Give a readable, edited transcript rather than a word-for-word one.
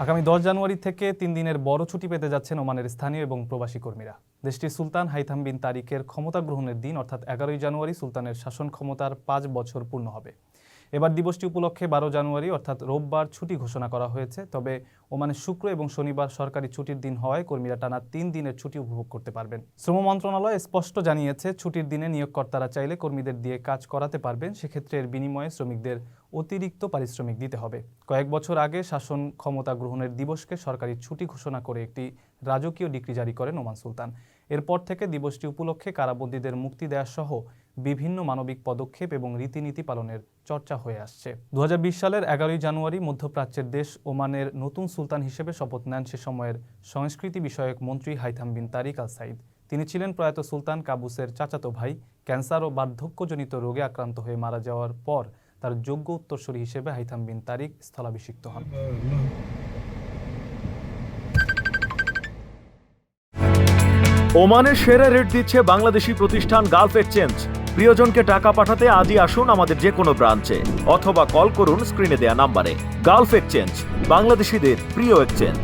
আগামী 10 জানুয়ারি থেকে 3 দিনের বড় ছুটি পেতে যাচ্ছেন ওমানের স্থানীয় এবং প্রবাসী কর্মীরা। দেশটির সুলতান হাইথাম বিন তারিকের ক্ষমতা গ্রহণের দিন অর্থাৎ 11 জানুয়ারি সুলতানের শাসন ক্ষমতার 5 বছর পূর্ণ হবে। এবার দিবসটি উপলক্ষে 12 জানুয়ারি অর্থাৎ রোববার ছুটি ঘোষণা করা হয়েছে। তবে ওমানে শুক্র এবং শনিবার সরকারি ছুটির দিন হওয়ায় কর্মীরা টানা 3 দিনের ছুটি উপভোগ করতে পারবেন। শ্রম মন্ত্রণালয় স্পষ্ট জানিয়েছে, ছুটির দিনে নিয়োগকর্তারা চাইলে কর্মীদের দিয়ে কাজ করাতে পারবেন। সেক্ষেত্রে এর বিনিময়ে শ্রমিকদের অতিরিক্ত পারিশ্রমিক দিতে হবে। কয়েক বছর আগে শাসন ক্ষমতা গ্রহণের দিবসকে সরকারি ছুটি ঘোষণা করে একটি রাজকীয় ডিক্রি জারি করেন ওমান সুলতান। এরপর থেকে দিবসটি উপলক্ষে কারাবন্দীদের মুক্তি দেওয়া সহ বিভিন্ন মানবিক পদক্ষেপ এবং রীতিনীতি পালনের চর্চা হয়ে আসছে। 2020 সালের 11 জানুয়ারি মধ্যপ্রাচ্যের দেশ ওমানের নতুন সুলতান হিসেবে শপথ নেন সে সময়ের সংস্কৃতি বিষয়ক মন্ত্রী হাইথাম বিন তারিক আল সাইদ। তিনি ছিলেন প্রয়াত সুলতান কাবুসের চাচাতো ভাই। ক্যান্সার ও বার্ধক্যজনিত রোগে আক্রান্ত হয়ে মারা যাওয়ার পর তার যোগ্য উত্তরসূরি হিসেবে হাইথাম বিন তারিক স্থলাভিষিক্ত হন। ওমানের সেরা রেট দিচ্ছে বাংলাদেশি প্রতিষ্ঠান গালফ এক্সচেঞ্জ। প্রিয়জনকে টাকা পাঠাতে আজই আসুন আমাদের যে কোনো ব্রাঞ্চে অথবা কল করুন স্ক্রিনে দেয়া নাম্বারে। গালফ এক্সচেঞ্জ, বাংলাদেশিদের প্রিয় এক্সচেঞ্জ।